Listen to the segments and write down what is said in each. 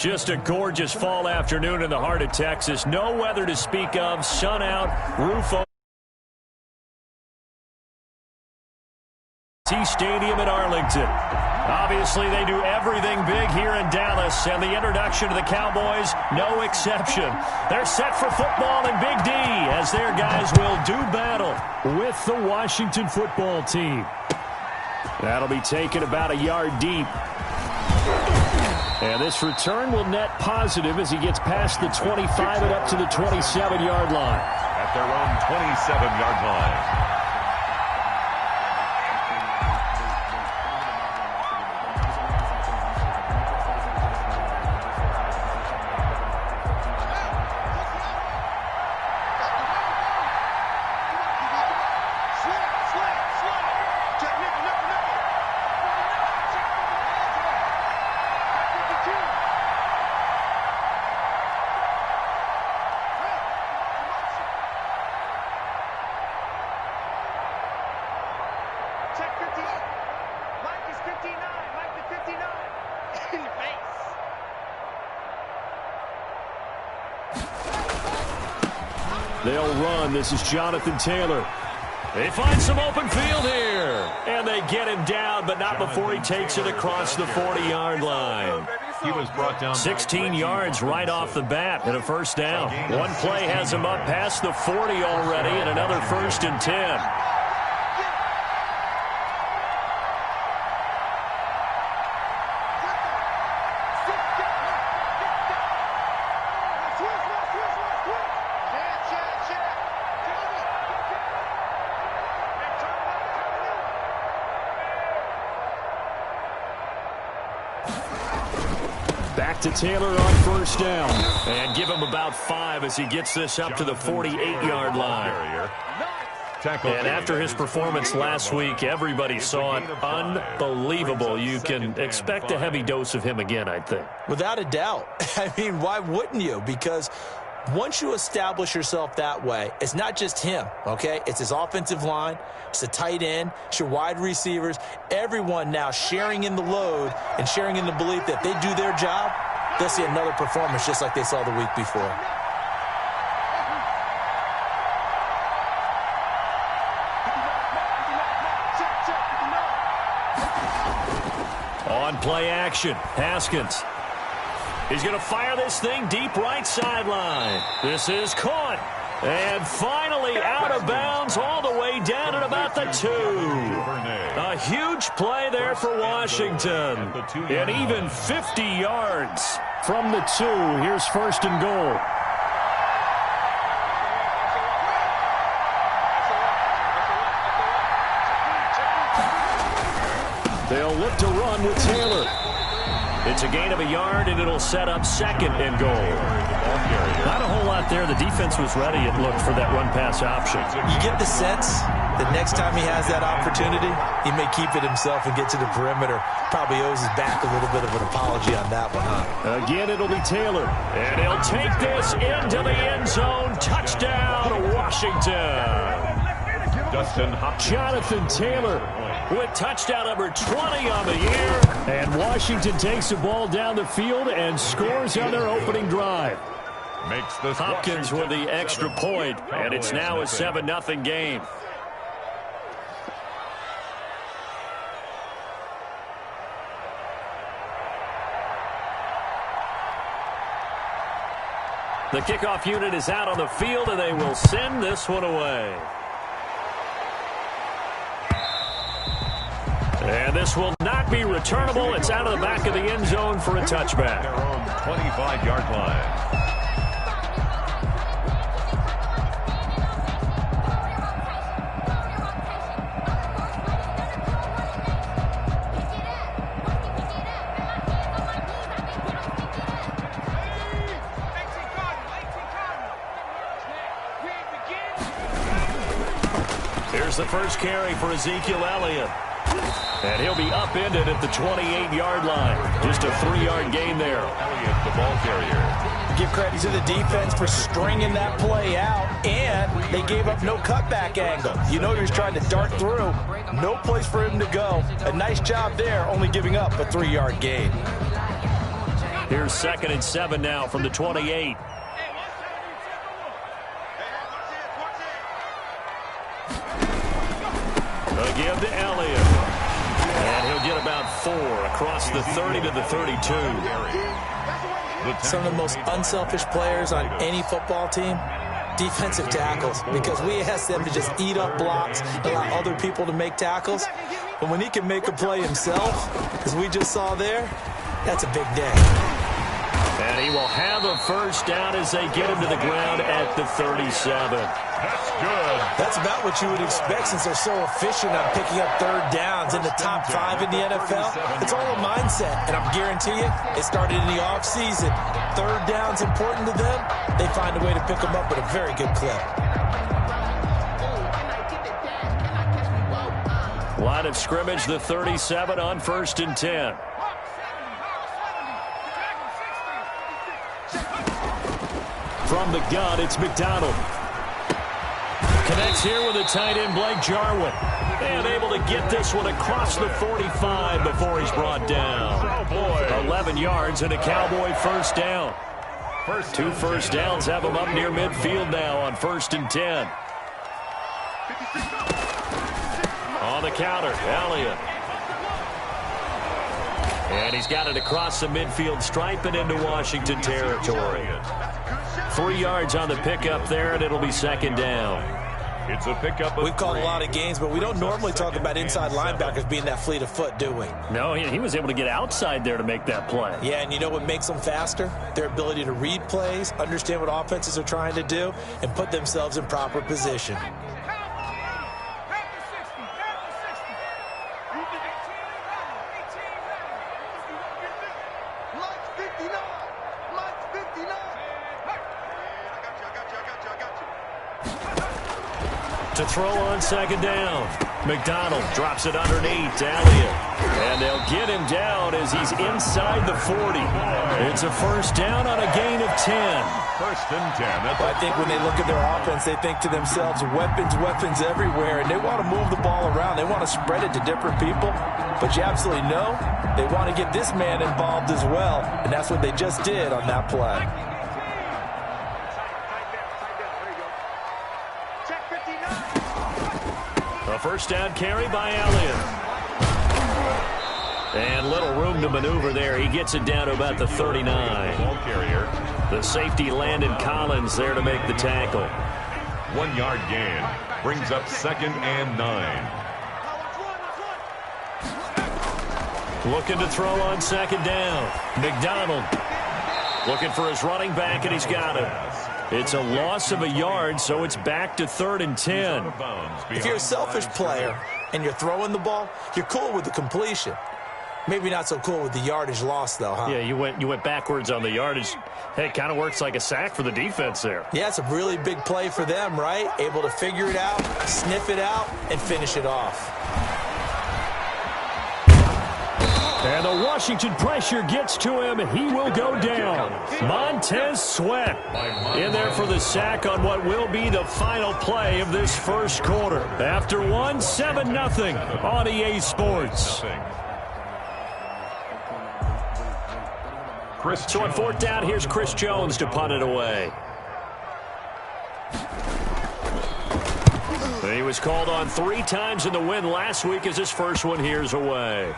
Just a gorgeous fall afternoon in the heart of Texas. No weather to speak of. Sun out, roof open. Stadium in Arlington. Obviously, they do everything big here in Dallas, and the introduction to the Cowboys, no exception. They're set for football in Big D as their guys will do battle with the Washington football team. That'll be taken about a yard deep. And this return will net positive as he gets past the 25 and up to the 27-yard line. At their own 27-yard line. They'll run. This is Jonathan Taylor. They find some open field here. And they get him down, but not before he takes it across the 40-yard line. He was brought down 16 yards right off the bat and a first down. One play has him up past the 40 already and another 1st and 10. Back to Taylor on first down. And give him about 5 as he gets this up to the 48-yard line. And after his performance last week, everybody saw it. Unbelievable. You can expect a heavy dose of him again, I think. Without a doubt. I mean, why wouldn't you? Because once you establish yourself that way, it's not just him, okay? It's his offensive line, it's the tight end, it's your wide receivers, everyone now sharing in the load and sharing in the belief that they do their job, they'll see another performance just like they saw the week before. On play action, Haskins. He's going to fire this thing deep right sideline. This is caught. And finally out of bounds all the way down at about the 2. A huge play there for Washington. And even 50 yards from the 2. Here's 1st and goal. They'll look to run with Taylor. It's a gain of a yard, and it'll set up 2nd and goal. Not a whole lot there. The defense was ready, it looked, for that run-pass option. You get the sense that next time he has that opportunity, he may keep it himself and get to the perimeter. Probably owes his back a little bit of an apology on that one, huh? Again, it'll be Taylor. And he'll take this into the end zone. Touchdown, Washington. Jonathan Taylor with touchdown number 20 on the year. And Washington takes the ball down the field and scores on their opening drive. Hopkins with the extra point, and it's now a 7-0 game. The kickoff unit is out on the field, and they will send this one away. And this will not be returnable. It's out of the back of the end zone for a touchback. Their own 25-yard line. Here's the first carry for Ezekiel Elliott. And he'll be upended at the 28-yard line. Just a 3-yard gain there. Elliott, the ball carrier. Give credit to the defense for stringing that play out, and they gave up no cutback angle. You know he was trying to dart through. No place for him to go. A nice job there, only giving up a 3-yard gain. Here's 2nd and 7 now from the 28. A give to Elliott. And he'll get about 4 across the 30 to the 32. Some of the most unselfish players on any football team, defensive tackles, because we ask them to just eat up blocks, allow other people to make tackles. But when he can make a play himself, as we just saw there, that's a big day. And he will have a first down as they get him to the ground at the 37. That's good. That's about what you would expect since they're so efficient on picking up third downs in the top 5 in the NFL. It's all a mindset, and I'm guarantee you, it started in the offseason. Third down's important to them. They find a way to pick them up at a very good clip. Line of scrimmage, the 37 on 1st and 10. From the gun, it's McDonald. Connects here with a tight end, Blake Jarwin. And able to get this one across the 45 before he's brought down. 11 yards and a Cowboy first down. 2 first downs have him up near midfield now on 1st and 10. On the counter, Elliott. And he's got it across the midfield stripe and into Washington territory. 3 yards on the pickup there, and it'll be 2nd down. It's a pickup of We've called a lot of games, but we don't normally talk about inside linebackers being that fleet of foot, do we? No, he was able to get outside there to make that play. Yeah, and you know what makes them faster? Their ability to read plays, understand what offenses are trying to do, and put themselves in proper position. To throw on 2nd down. McDonald drops it underneath to Elliott. And they'll get him down as he's inside the 40. It's a first down on a gain of 10. 1st and 10. I think when they look at their offense, they think to themselves, weapons, weapons everywhere, and they want to move the ball around. They want to spread it to different people. But you absolutely know they want to get this man involved as well, and that's what they just did on that play. A first down carry by Elliott. And little room to maneuver there. He gets it down to about the 39. Ball carrier. The safety, Landon Collins, there to make the tackle. 1 yard gain. Brings up 2nd and 9. Looking to throw on 2nd down. McDonald looking for his running back, and he's got it. It's a loss of a yard, so it's back to 3rd and 10. If you're a selfish player and you're throwing the ball, you're cool with the completion. Maybe not so cool with the yardage loss, though, huh? Yeah, you went backwards on the yardage. Hey, it kind of works like a sack for the defense there. Yeah, it's a really big play for them, right? Able to figure it out, sniff it out, and finish it off. And the Washington pressure gets to him. He will go down. Montez Sweat in there for the sack on what will be the final play of this first quarter. After 7-0 on EA Sports. So on 4th down, here's Chris Jones to punt it away. He was called on 3 times in the win last week as his first one here's away.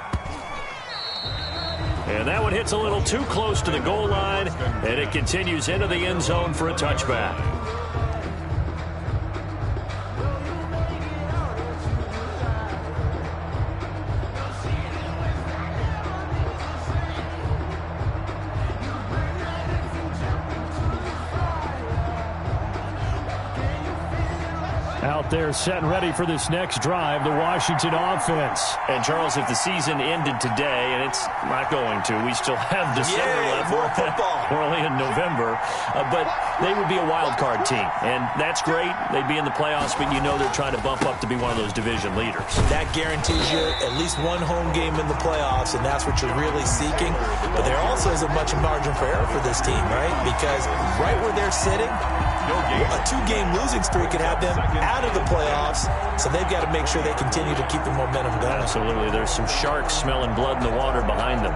And that one hits a little too close to the goal line, and it continues into the end zone for a touchback. Out there set and ready for this next drive, the Washington offense. And, Charles, if the season ended today, and it's not going to, we still have December left. More football. We're only in November. But they would be a wild card team. And that's great. They'd be in the playoffs, but you know they're trying to bump up to be one of those division leaders. That guarantees you at least one home game in the playoffs, and that's what you're really seeking. But there also isn't much margin for error for this team, right? Because right where they're sitting, a 2-game losing streak could have them out of the playoffs, so they've got to make sure they continue to keep the momentum going. Absolutely. There's some sharks smelling blood in the water behind them.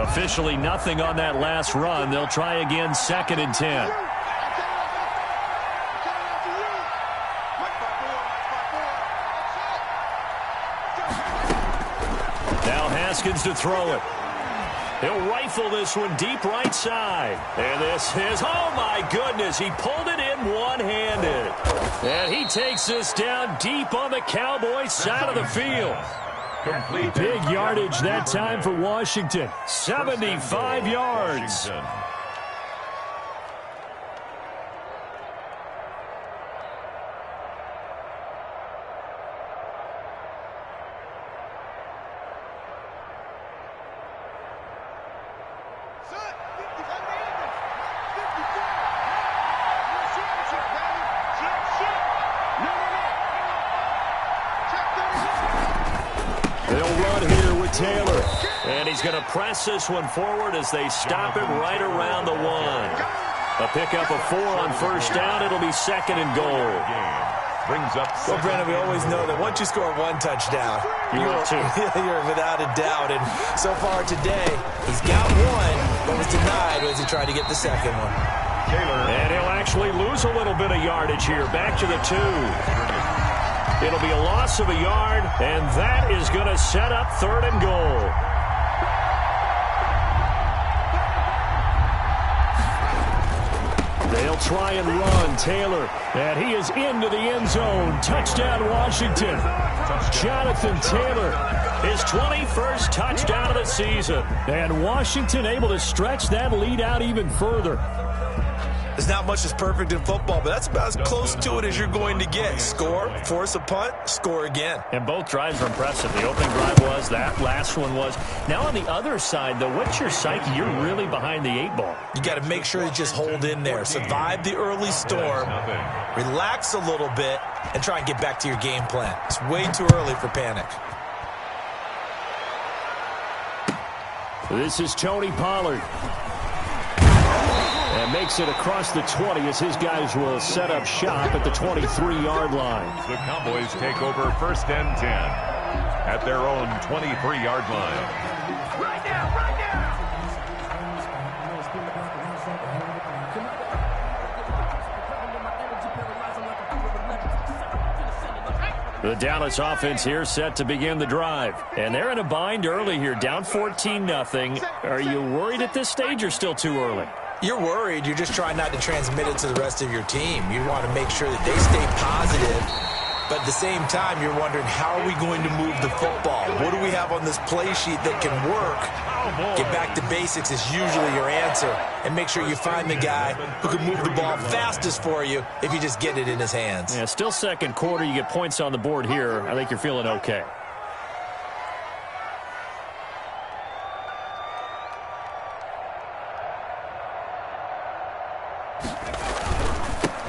Officially nothing on that last run. They'll try again, 2nd and 10. Now Haskins to throw it. He'll rifle this one deep right side. And this is, oh my goodness, he pulled it in one-handed. And he takes this down deep on the Cowboys side of the field. Big yardage that time for Washington. 75 yards. Taylor, and he's going to press this one forward as they stop him right around the 1. A pickup of 4 on first down. It'll be 2nd and goal. Brings up. Well, Brandon, we always know that once you score 1 touchdown, you're without a doubt. And so far today, he's got 1, but was denied as he tried to get the second one. Taylor. And he'll actually lose a little bit of yardage here. Back to the 2. It'll be a loss of a yard, and that is going to set up 3rd and goal. They'll try and run. Taylor, and he is into the end zone. Touchdown, Washington. Jonathan Taylor, his 21st touchdown of the season. And Washington able to stretch that lead out even further. There's not much that's perfect in football, but that's about as close to it as you're going to get. Score, force a punt, score again. And both drives are impressive. The opening drive was, that last one was. Now on the other side, though, what's your psyche? You're really behind the 8 ball. You got to make sure you just hold in there. Survive the early storm, relax a little bit, and try and get back to your game plan. It's way too early for panic. This is Tony Pollard. And makes it across the 20 as his guys will set up shop at the 23-yard line. The Cowboys take over 1st and 10 at their own 23-yard line. Right now, right now. The Dallas offense here set to begin the drive. And they're in a bind early here, down 14-0. Are you worried at this stage or still too early? You're worried. You're just trying not to transmit it to the rest of your team. You want to make sure that they stay positive, but at the same time, you're wondering, how are we going to move the football? What do we have on this play sheet that can work? Get back to basics is usually your answer, and make sure you find the guy who can move the ball fastest for you if you just get it in his hands. Yeah, still 2nd quarter. You get points on the board here. I think you're feeling okay.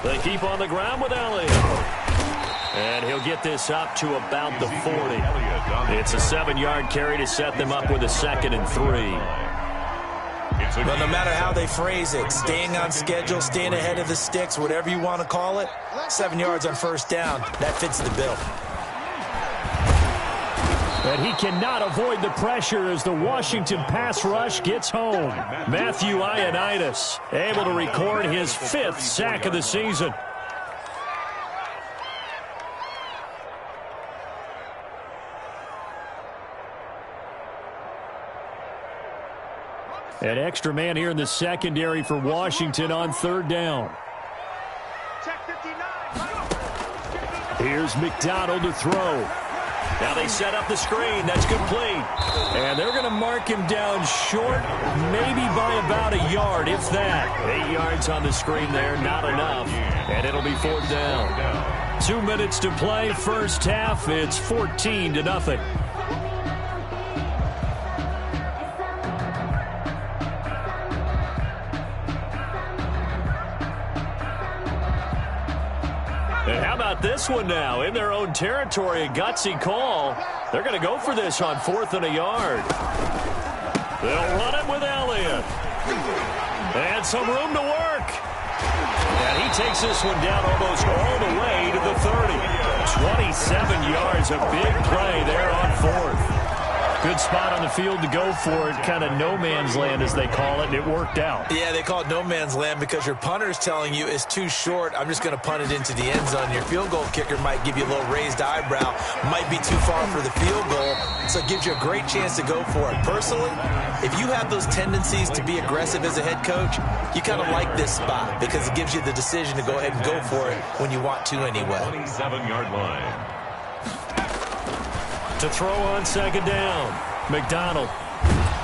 They keep on the ground with Elliott. And he'll get this up to about the 40. It's a 7-yard carry to set them up with a 2nd and 3. Well, no matter how they phrase it, staying on schedule, staying ahead of the sticks, whatever you want to call it, 7 yards on first down, that fits the bill. And he cannot avoid the pressure as the Washington pass rush gets home. Matthew Ioannidis able to record his 5th sack of the season. An extra man here in the secondary for Washington on 3rd down. Here's McDonald to throw. Now they set up the screen. That's complete. And they're going to mark him down short, maybe by about a yard, if that. 8 yards on the screen there, not enough. And it'll be 4th down. 2 minutes to play, first half. It's 14-0. And how about this one now? In their own territory, a gutsy call. They're going to go for this on 4th and a yard. They'll run it with Elliott. And some room to work. And he takes this one down almost all the way to the 30. 27 yards, a big play there on 4th. Good spot on the field to go for it, kind of no man's land as they call it, and it worked out. Yeah, they call it no man's land because your punter's telling you it's too short. I'm just going to punt it into the end zone. Your field goal kicker might give you a little raised eyebrow, might be too far for the field goal, so it gives you a great chance to go for it. Personally, if you have those tendencies to be aggressive as a head coach, you kind of like this spot because it gives you the decision to go ahead and go for it when you want to anyway. 27-yard line. To throw on second down. McDonald.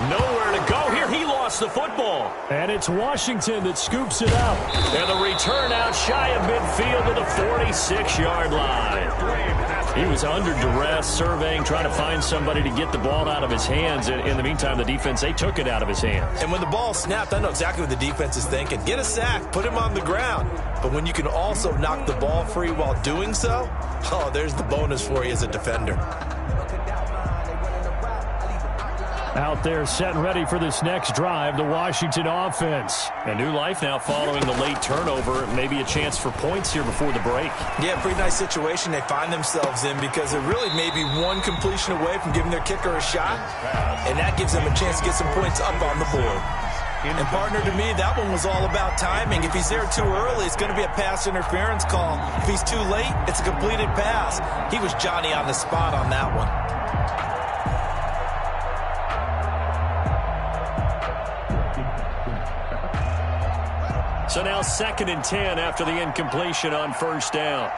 Nowhere to go here. He lost the football. And it's Washington that scoops it up. And the return out shy of midfield to the 46-yard line. He was under duress, surveying, trying to find somebody to get the ball out of his hands. In the meantime, the defense, they took it out of his hands. And when the ball snapped, I know exactly what the defense is thinking. Get a sack, put him on the ground. But when you can also knock the ball free while doing so, oh, there's the bonus for you as a defender. Out there set and ready for this next drive, the Washington offense. A new life now following the late turnover. Maybe a chance for points here before the break. Yeah, pretty nice situation they find themselves in because they're really maybe one completion away from giving their kicker a shot, and that gives them a chance to get some points up on the board. And, partner, to me, that one was all about timing. If he's there too early, it's going to be a pass interference call. If he's too late, it's a completed pass. He was Johnny on the spot on that one. So now 2nd and 10 after the incompletion on first down.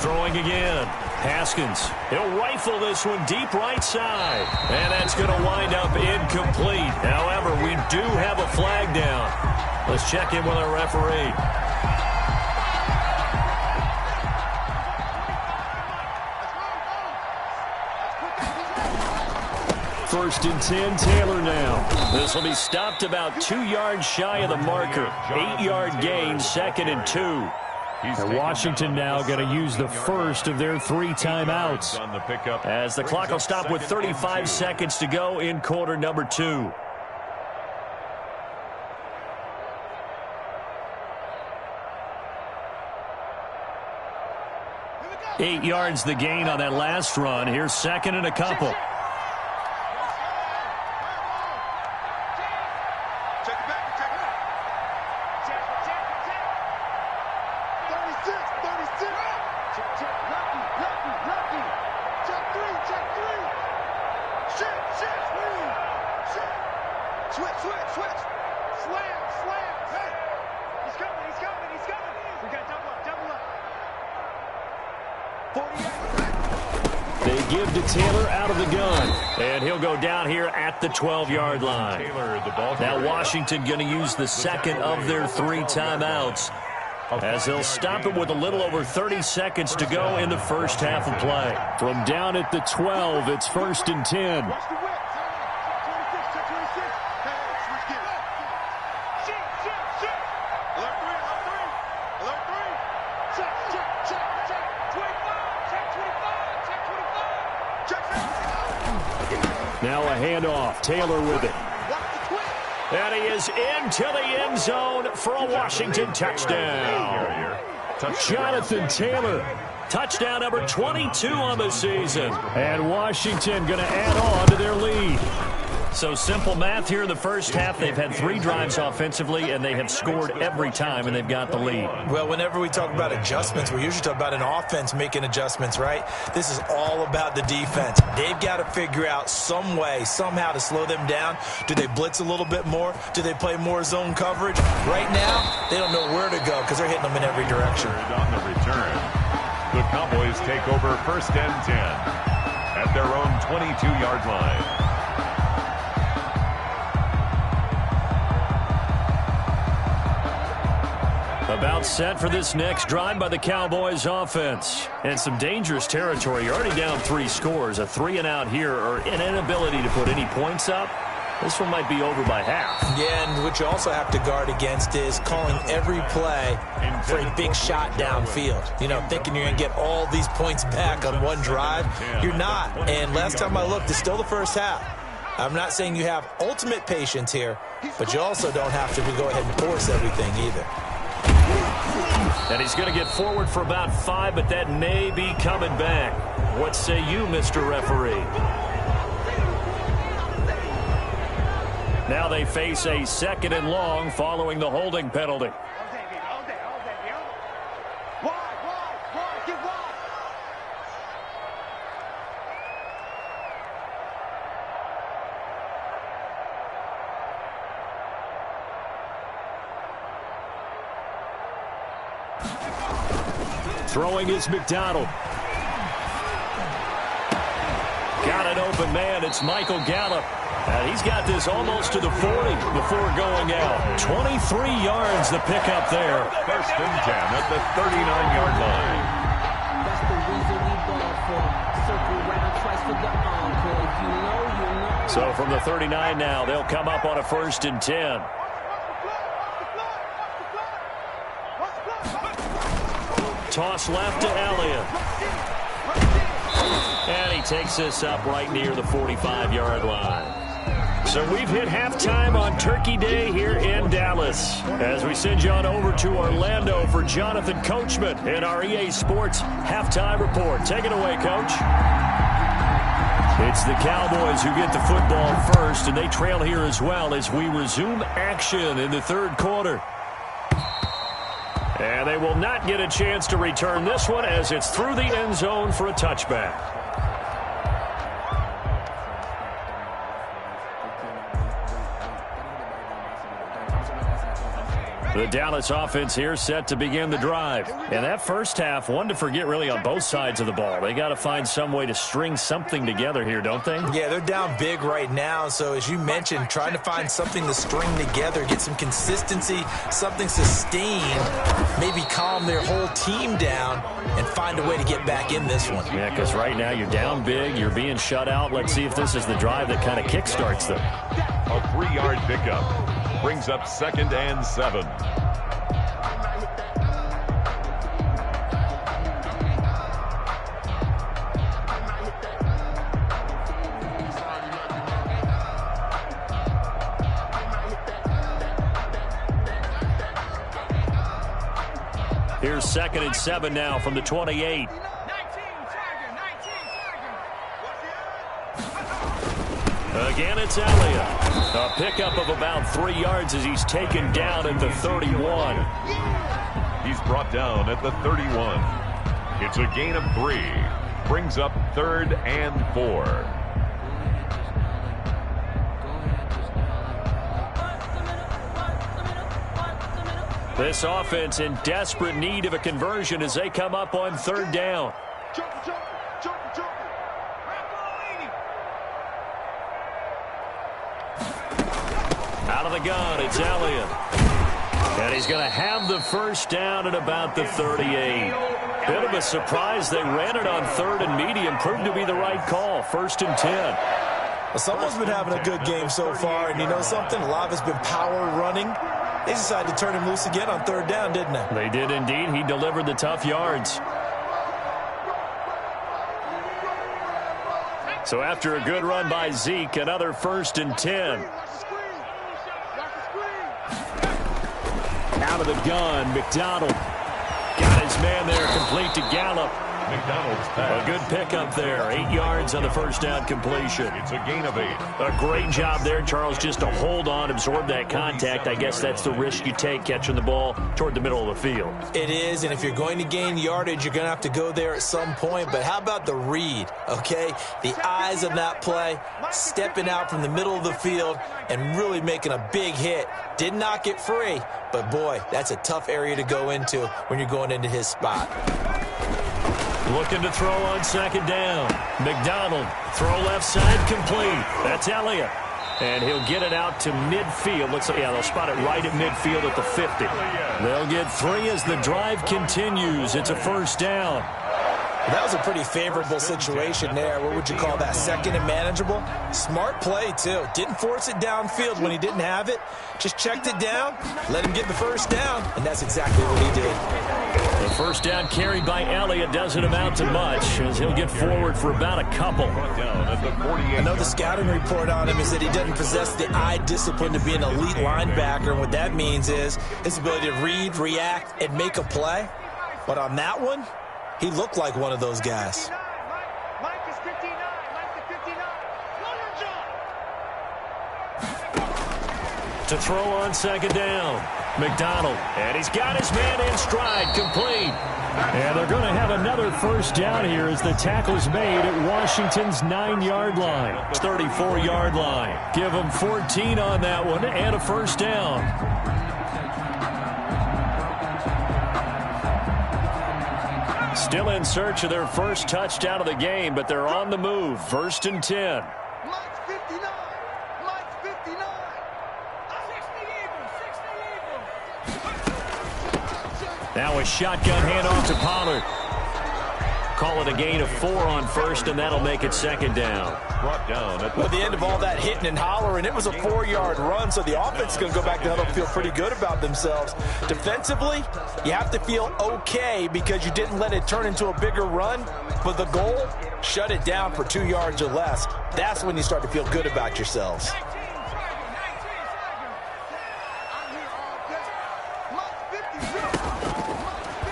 Throwing again. Haskins. He'll rifle this one deep right side. And that's going to wind up incomplete. However, we do have a flag down. Let's check in with our referee. First and 10, Taylor now. This will be stopped about 2 yards shy of the marker. 8-yard gain, 2nd and 2. And Washington now going to use the first of their 3 timeouts as the clock will stop with 35 seconds to go in quarter number 2. Eight yards the gain on that last run. Here's 2nd and a couple. They give to Taylor out of the gun. And he'll go down here at the 12-yard line. Now Washington going to use the 2nd of their 3 timeouts as they'll stop it with a little over 30 seconds to go in the first half of play. From down at the 12, it's 1st and 10. Now a handoff. Taylor with it. And he is into the end zone for a Washington touchdown. Jonathan Taylor, touchdown number 22 on the season. And Washington going to add on to their lead. So simple math here in the first half. They've had 3 drives offensively, and they have scored every time, and they've got the lead. Well, whenever we talk about adjustments, we usually talk about an offense making adjustments, right? This is all about the defense. They've got to figure out some way, somehow to slow them down. Do they blitz a little bit more? Do they play more zone coverage? Right now, they don't know where to go because they're hitting them in every direction. On the return, the Cowboys take over 1st and 10 at their own 22-yard line. About set for this next drive by the Cowboys offense. And some dangerous territory. You're already down 3 scores. A 3-and-out here, or an inability to put any points up. This one might be over by half. Yeah, and what you also have to guard against is calling every play for a big shot downfield. You know, thinking you're going to get all these points back on one drive. You're not. And last time I looked, it's still the first half. I'm not saying you have ultimate patience here, but you also don't have to go ahead and force everything either. And he's going to get forward for about 5, but that may be coming back. What say you, Mr. Referee? Now they face a 2nd and long following the holding penalty. Throwing is McDonald. Got an open man. It's Michael Gallup. And he's got this almost to the 40 before going out. 23 yards the pickup there. 1st and 10 at the 39-yard line. That's the reason we ball for. Circle round twice for the encore. If you know, you know. So from the 39 now, they'll come up on a 1st and 10. Toss left to Elliott. And he takes this up right near the 45-yard line. So we've hit halftime on Turkey Day here in Dallas. As we send you on over to Orlando for Jonathan Coachman in our EA Sports Halftime Report. Take it away, Coach. It's the Cowboys who get the football first, and they trail here as well as we resume action in the 3rd quarter. And they will not get a chance to return this one as it's through the end zone for a touchback. The Dallas offense here set to begin the drive. And that first half, one to forget really on both sides of the ball. They got to find some way to string something together here, don't they? Yeah, they're down big right now. So as you mentioned, trying to find something to string together, get some consistency, something sustained, maybe calm their whole team down and find a way to get back in this one. Yeah, because right now you're down big, you're being shut out. Let's see if this is the drive that kind of kickstarts them. A 3-yard pickup brings up 2nd and 7. Here's 2nd and 7 now from the 28. Again, it's Elliott. A pickup of about 3 yards as he's taken down at the 31. He's brought down at the 31. It's a gain of 3. Brings up 3rd and 4. This offense in desperate need of a conversion as they come up on 3rd down. Out of the gun, it's Elliott. And he's going to have the first down at about the 38. Bit of a surprise. They ran it on 3rd and medium. Proved to be the right call. 1st and 10. Well, someone's been having a good game so far, and you know something? A lot of it's been power running. They decided to turn him loose again on 3rd down, didn't they? They did indeed. He delivered the tough yards. So after a good run by Zeke, another 1st and 10. Out of the gun, McDonald. Got his man there, complete to Gallup. McDonald's pass. A good pickup there. 8 yards on the first down completion. It's a gain of 8. A great job there, Charles, just to hold on, absorb that contact. I guess that's the risk you take catching the ball toward the middle of the field. It is, and if you're going to gain yardage, you're going to have to go there at some point. But how about the read, okay? The eyes of that play, stepping out from the middle of the field and really making a big hit. Did not get free, but boy, that's a tough area to go into when you're going into his spot. Looking to throw on 2nd down. McDonald, throw left side, complete. That's Elliott. And he'll get it out to midfield. Looks like, yeah, they'll spot it right at midfield at the 50. They'll get 3 as the drive continues. It's a 1st down. That was a pretty favorable situation there. What would you call that? Second and manageable? Smart play, too. Didn't force it downfield when he didn't have it. Just checked it down, let him get the first down, and that's exactly what he did. The first down carried by Elliott doesn't amount to much, as he'll get forward for about a couple. I know the scouting report on him is that he doesn't possess the eye discipline to be an elite linebacker. And what that means is his ability to read, react, and make a play. But on that one, he looked like one of those guys. Mike is 59. Mike is 59. To throw on second down, McDonald. And he's got his man in stride, complete. And they're going to have another first down here as the tackle's made at Washington's 9-yard line. 34-yard line. Give them 14 on that one and a first down. Still in search of their first touchdown of the game, but they're on the move. 1st and 10. Mike's 59. Mike's 59. 60 Now a shotgun handoff to Pollard. Call it a gain of 4 on first, and that'll make it second down. Brought down at the end of all that hitting and hollering, it was a 4-yard run, so the offense is going to go back to huddle and feel pretty good about themselves. Defensively, you have to feel okay because you didn't let it turn into a bigger run, but the goal, shut it down for 2 yards or less. That's when you start to feel good about yourselves.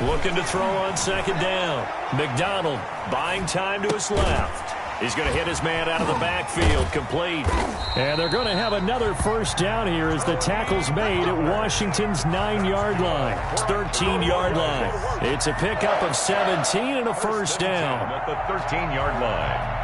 Looking to throw on second down. McDonald buying time to his left. He's going to hit his man out of the backfield, complete. And they're going to have another first down here as the tackle's made at Washington's 9-yard line. 13-yard line. It's a pickup of 17 and a first down. At the 13-yard line.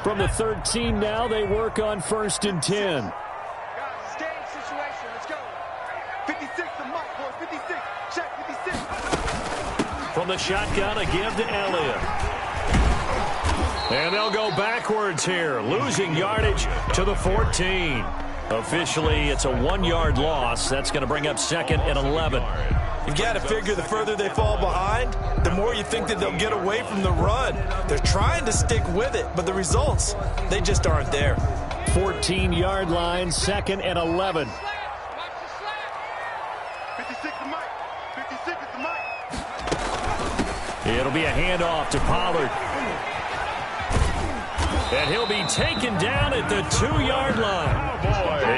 From the 13 now, they work on 1st and 10. Guys, game situation. Let's go. 56 to Mike, boys. 56. Check 56. From the shotgun, a give to Elliott. And they'll go backwards here, losing yardage to the 14. Officially, it's a 1-yard loss. That's going to bring up 2nd and 11. You've got to figure the further they fall behind, the more you think that they'll get away from the run. They're trying to stick with it, but the results, they just aren't there. 14-yard line, 2nd and 11. 56 to Mike. 56 to Mike. It'll be a handoff to Pollard. And he'll be taken down at the 2-yard line.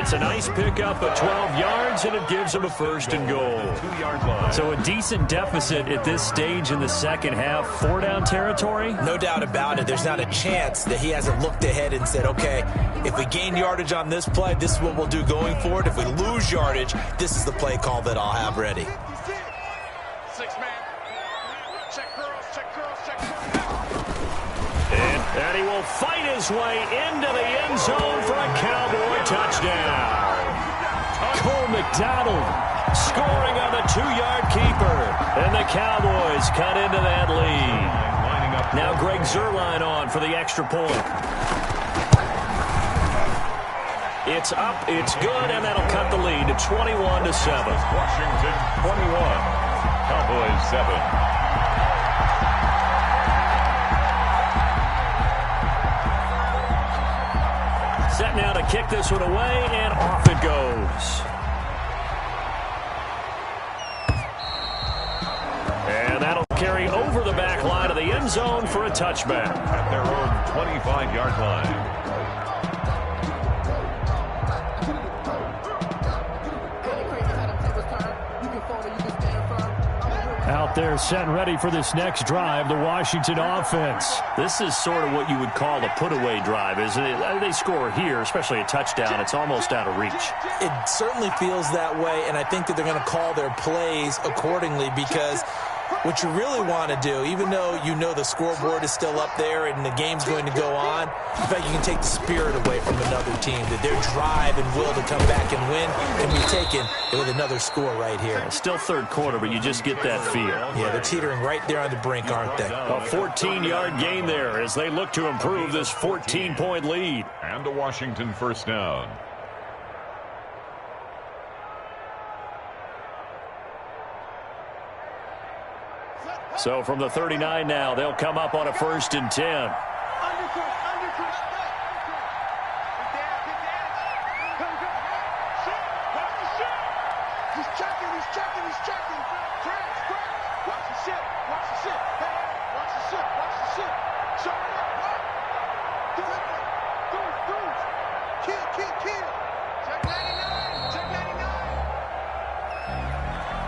It's a nice pickup of 12 yards, and it gives him a 1st and goal. 2-yard line. So a decent deficit at this stage in the second half. 4-down territory? No doubt about it. There's not a chance that he hasn't looked ahead and said, okay, if we gain yardage on this play, this is what we'll do going forward. If we lose yardage, this is the play call that I'll have ready. 6-man. Check girls, check girls, check girls. And he will fight his way into the end zone for a Cowboy touchdown. Cole McDonald scoring on the 2-yard keeper. And the Cowboys cut into that lead. Now Greg Zuerlein on for the extra point. It's up, it's good, and that'll cut the lead to 21-7. Washington 21. Cowboys 7. Set now to kick this one away, and off it goes. And that'll carry over the back line of the end zone for a touchback. At their own 25-yard line. Out there set and ready for this next drive, the Washington offense. This is sort of what you would call a put-away drive, isn't it? They score here, especially a touchdown. It's almost out of reach. It certainly feels that way, and I think that they're going to call their plays accordingly because what you really want to do, even though you know the scoreboard is still up there and the game's going to go on, in fact, you can take the spirit away from another team, that their drive and will to come back and win can be taken with another score right here. Still third quarter, but you just get that feel. Yeah, they're teetering right there on the brink, aren't they? A 14-yard gain there as they look to improve this 14-point lead. And a Washington first down. So from the 39 now, they'll come up on a 1st and 10.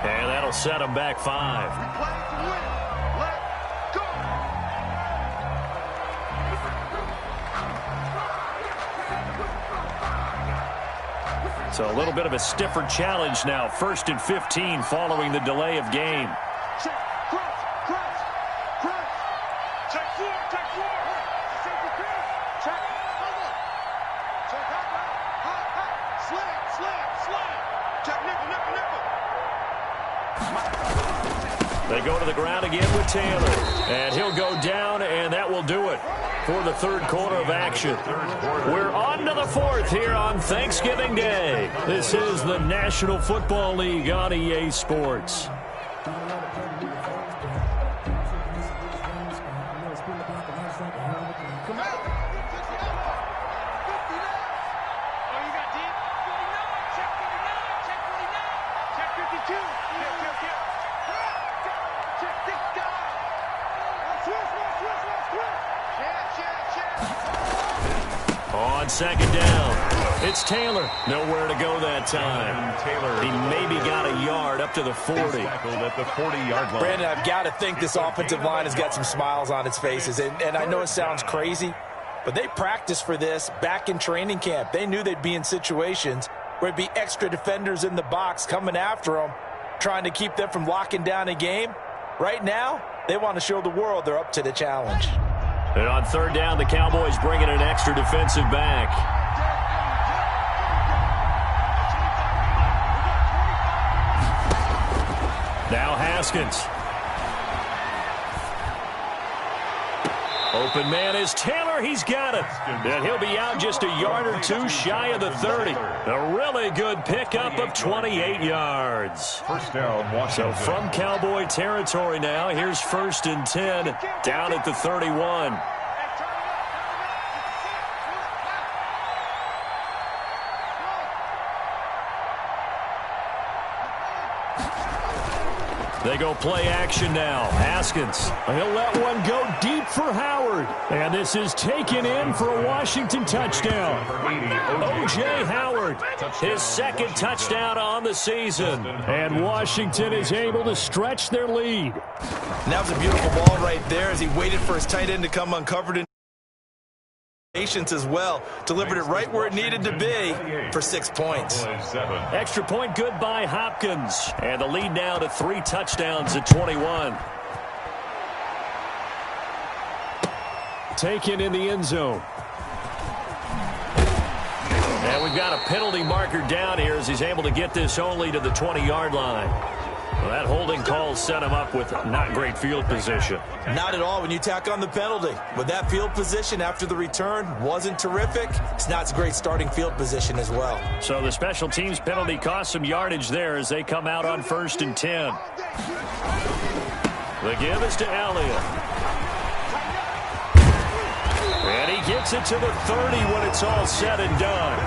And that'll set them back 5. So a little bit of a stiffer challenge now. 1st and 15 following the delay of game. Check, cross. Check 4. Check, hot. Slam. Check nickel. They go to the ground again with Taylor. And he'll go down, and that will do it for the third quarter of action. We're on to the 4th here on Thanksgiving Day. This is the National Football League on EA Sports. On 2nd down, it's Taylor. Nowhere to go that time. He maybe got a yard up to the 40. At the 40-yard line. Brandon, I've got to think this offensive line has got some smiles on its faces. And I know it sounds crazy, but they practiced for this back in training camp. They knew they'd be in situations where it'd be extra defenders in the box coming after them, trying to keep them from locking down a game. Right now, they want to show the world they're up to the challenge. And on 3rd down, the Cowboys bring in an extra defensive back. Now Haskins. Open man is Taylor. He's got it. And he'll be out just a yard or two shy of the 30. A really good pickup of 28 yards. First down, Washington. So from Cowboy territory now, here's 1st and 10 down at the 31. They go play action now. Haskins. He'll let one go deep for Howard. And this is taken in for a Washington touchdown. O.J. Howard, his 2nd touchdown on the season. And Washington is able to stretch their lead. And that was a beautiful ball right there as he waited for his tight end to come uncovered in patience as well. Delivered it right where it needed to be for 6 points. Extra point good by Hopkins. And the lead now to 3 touchdowns at 21. Taken in the end zone. And we've got a penalty marker down here as he's able to get this only to the 20-yard line. Well, that holding call set him up with not great field position. Not at all when you tack on the penalty. With that field position after the return wasn't terrific. It's not a great starting field position as well. So the special teams penalty cost some yardage there as they come out on 1st and 10. The give is to Elliott. And he gets it to the 30 when it's all said and done.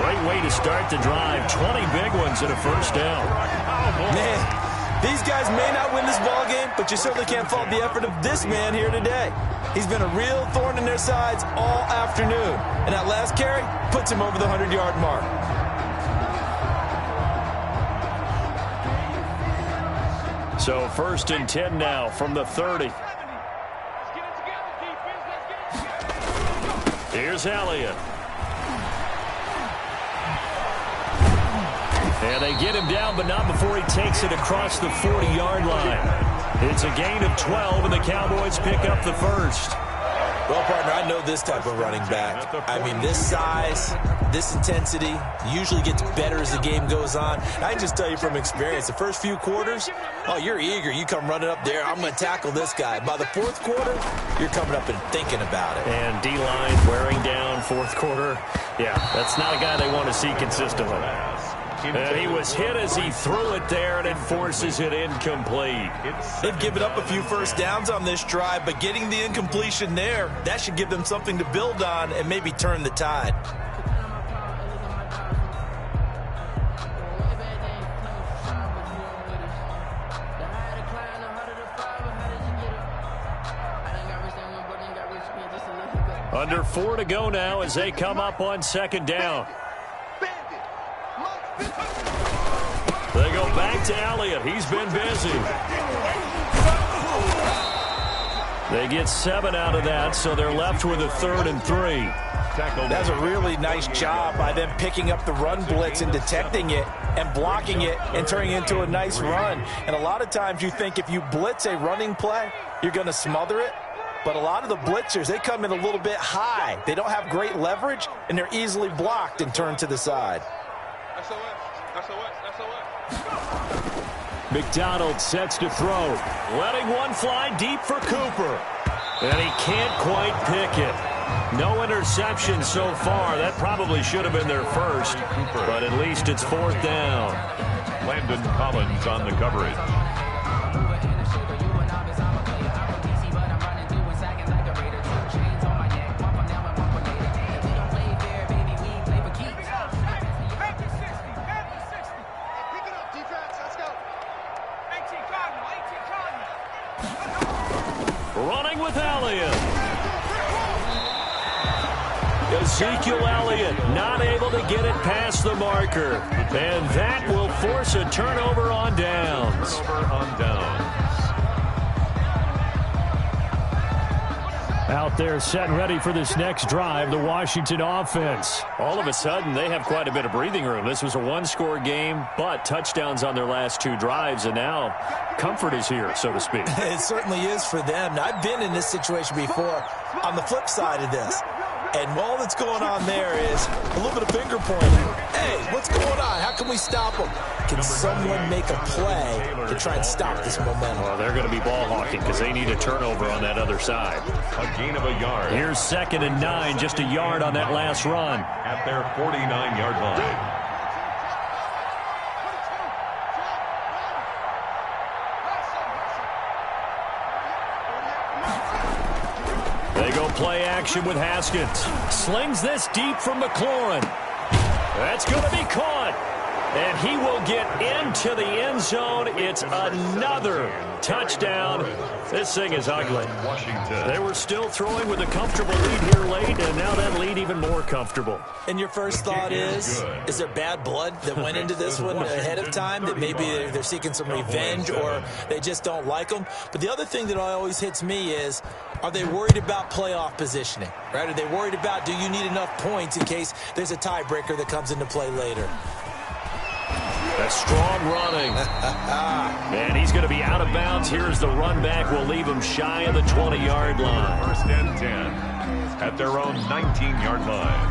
Great way to start the drive. 20 big ones and a first down. Man, these guys may not win this ball game, but you certainly can't fault the effort of this man here today. He's been a real thorn in their sides all afternoon. And that last carry puts him over the 100-yard mark. So 1st and 10 now from the 30. Here's Elliott. And they get him down, but not before he takes it across the 40-yard line. It's a gain of 12, and the Cowboys pick up the first. Well, partner, I know this type of running back. I mean, this size, this intensity usually gets better as the game goes on. I can just tell you from experience, the first few quarters, oh, you're eager. You come running up there, I'm going to tackle this guy. By the fourth quarter, you're coming up and thinking about it. And D-line wearing down fourth quarter. Yeah, that's not a guy they want to see consistently. And he was hit as he threw it there, and it forces it incomplete. They've given up a few first downs on this drive, but getting the incompletion there, that should give them something to build on and maybe turn the tide. Under 4 to go now as they come up on second down. They go back to Elliott. He's been busy. They get 7 out of that, so they're left with a 3rd and 3. That's a really nice job by them picking up the run blitz and detecting it and blocking it and turning it into a nice run. And a lot of times you think if you blitz a running play, you're going to smother it. But a lot of the blitzers, they come in a little bit high. They don't have great leverage, and they're easily blocked and turned to the side. McDonald sets to throw. Letting one fly deep for Cooper. And he can't quite pick it. No interception so far. That probably should have been their first. But at least it's 4th down. Landon Collins on the coverage. Running with Elliott. Ezekiel Elliott not able to get it past the marker. And that will force a turnover on downs. Out there set and ready for this next drive, the Washington offense. All of a sudden, they have quite a bit of breathing room. This was a one-score game, but touchdowns on their last 2 drives, and now comfort is here, so to speak. It certainly is for them. Now, I've been in this situation before on the flip side of this. And all that's going on there is a little bit of finger pointing. Hey, what's going on? How can we stop them? Can someone make a play to try and stop this momentum? Well, they're going to be ball hawking because they need a turnover on that other side. A gain of a yard. Here's 2nd and 9, just a yard on that last run. At their 49-yard line. They go play action with Haskins. Slings this deep from McLaurin. That's going to be caught. And he will get into the end zone. It's another touchdown. This thing is ugly. Washington. They were still throwing with a comfortable lead here late, and now that lead even more comfortable. And your first thought is there bad blood that went into this one ahead of time, that maybe they're seeking some revenge or they just don't like them? But the other thing that always hits me is, are they worried about playoff positioning? Right? Are they worried about, do you need enough points in case there's a tiebreaker that comes into play later? That's strong running. And he's going to be out of bounds. Here's the run back. We'll leave him shy of the 20-yard line. 1st and 10 at their own 19-yard line.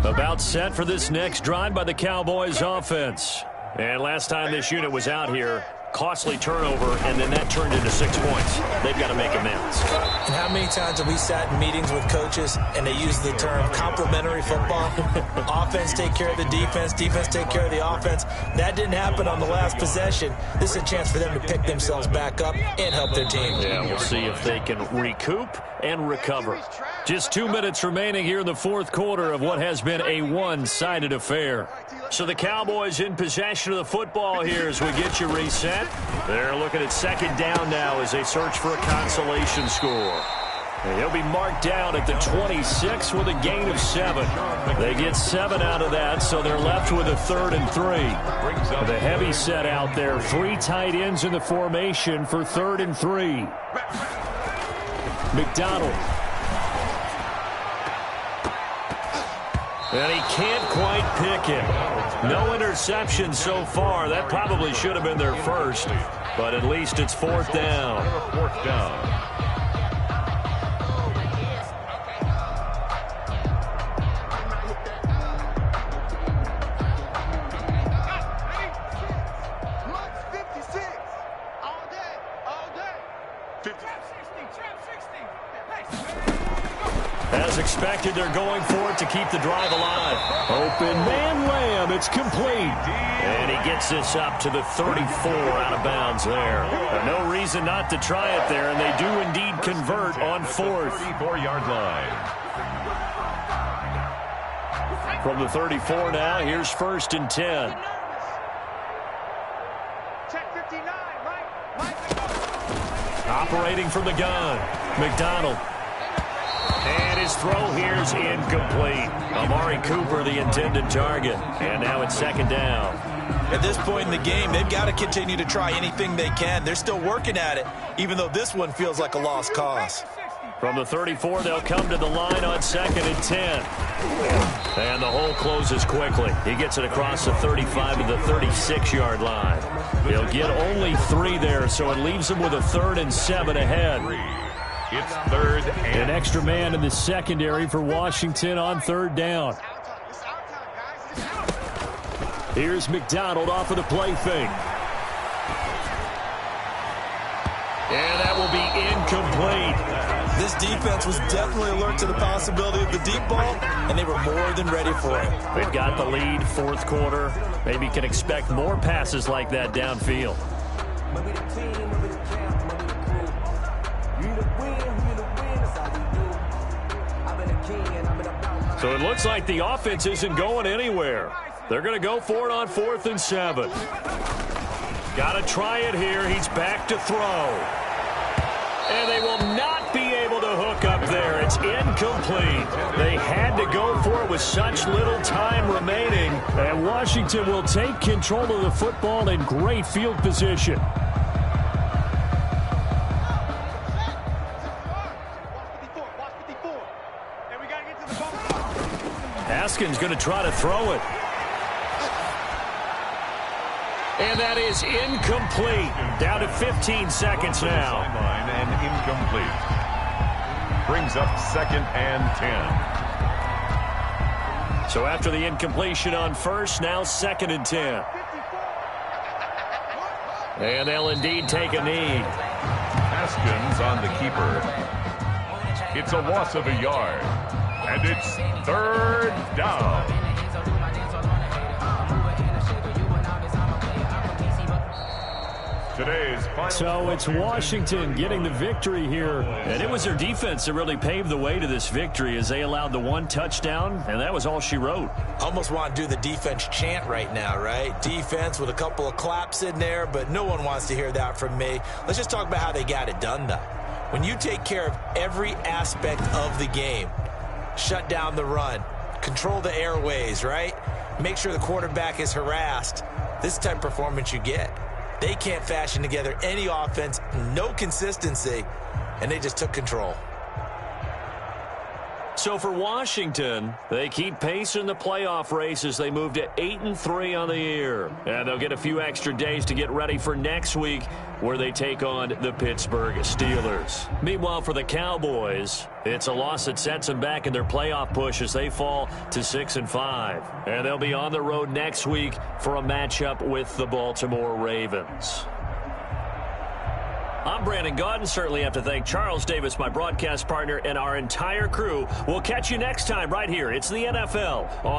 About set for this next drive by the Cowboys offense. And last time this unit was out here, costly turnover, and then that turned into 6 points. They've got to make amends. And how many times have we sat in meetings with coaches and they use the term complementary football? Offense take care of the defense, defense take care of the offense. That didn't happen on the last possession. This is a chance for them to pick themselves back up and help their team. Yeah, we'll see if they can recoup and recover. Just 2 minutes remaining here in the 4th quarter of what has been a one-sided affair. So the Cowboys in possession of the football here as we get you reset. They're looking at 2nd down now as they search for a consolation score. And he'll be marked down at the 26 with a gain of 7. They get 7 out of that, so they're left with a 3rd and 3. The heavy set out there. 3 tight ends in the formation for 3rd and 3. McDonald. And he can't quite pick it. No interception so far. That probably should have been their first, but at least it's fourth down. Fourth down. As expected, they're going for it to keep the drive alive. Open man Lamb, it's complete. And he gets this up to the 34 out of bounds there. No reason not to try it there, and they do indeed convert on fourth. 34-yard line. From the 34 now, here's first and 10. Check 59, right? Operating from the gun, McDonald. And his throw here is incomplete. Amari Cooper, the intended target. And now it's second down. At this point in the game, they've got to continue to try anything they can. They're still working at it, even though this one feels like a lost cause. From the 34, they'll come to the line on second and 10. And the hole closes quickly. He gets it across the 35 to the 36-yard line. They'll get only 3 there, so it leaves them with a 3rd and 7 ahead. It's third and an extra man in the secondary for Washington on third down. Here's McDonald off of the play fake. And that will be incomplete. This defense was definitely alert to the possibility of the deep ball, and they were more than ready for it. They've got the lead, fourth quarter. Maybe can expect more passes like that downfield. So it looks like the offense isn't going anywhere. They're going to go for it on 4th and 7. Got to try it here. He's back to throw. And they will not be able to hook up there. It's incomplete. They had to go for it with such little time remaining. And Washington will take control of the football in great field position. Haskins going to try to throw it. And that is incomplete. Down to 15 seconds now. Sideline and incomplete. Brings up second and 10. So after the incompletion on first, now second and 10. And they'll indeed take a knee. Haskins on the keeper. It's a loss of a yard. And it's third down. So it's Washington getting the victory here. And it was their defense that really paved the way to this victory as they allowed the 1 touchdown, and that was all she wrote. Almost want to do the defense chant right now, right? Defense with a couple of claps in there, but no one wants to hear that from me. Let's just talk about how they got it done, though. When you take care of every aspect of the game, shut down the run, control the airways, right? Make sure the quarterback is harassed. This is the type of performance you get. They can't fashion together any offense, no consistency, and they just took control. So for Washington, they keep pace in the playoff race as they move to 8-3 on the year. And they'll get a few extra days to get ready for next week where they take on the Pittsburgh Steelers. Meanwhile, for the Cowboys, it's a loss that sets them back in their playoff push as they fall to 6-5. And they'll be on the road next week for a matchup with the Baltimore Ravens. I'm Brandon Gaudin. Certainly have to thank Charles Davis, my broadcast partner, and our entire crew. We'll catch you next time right here. It's the NFL.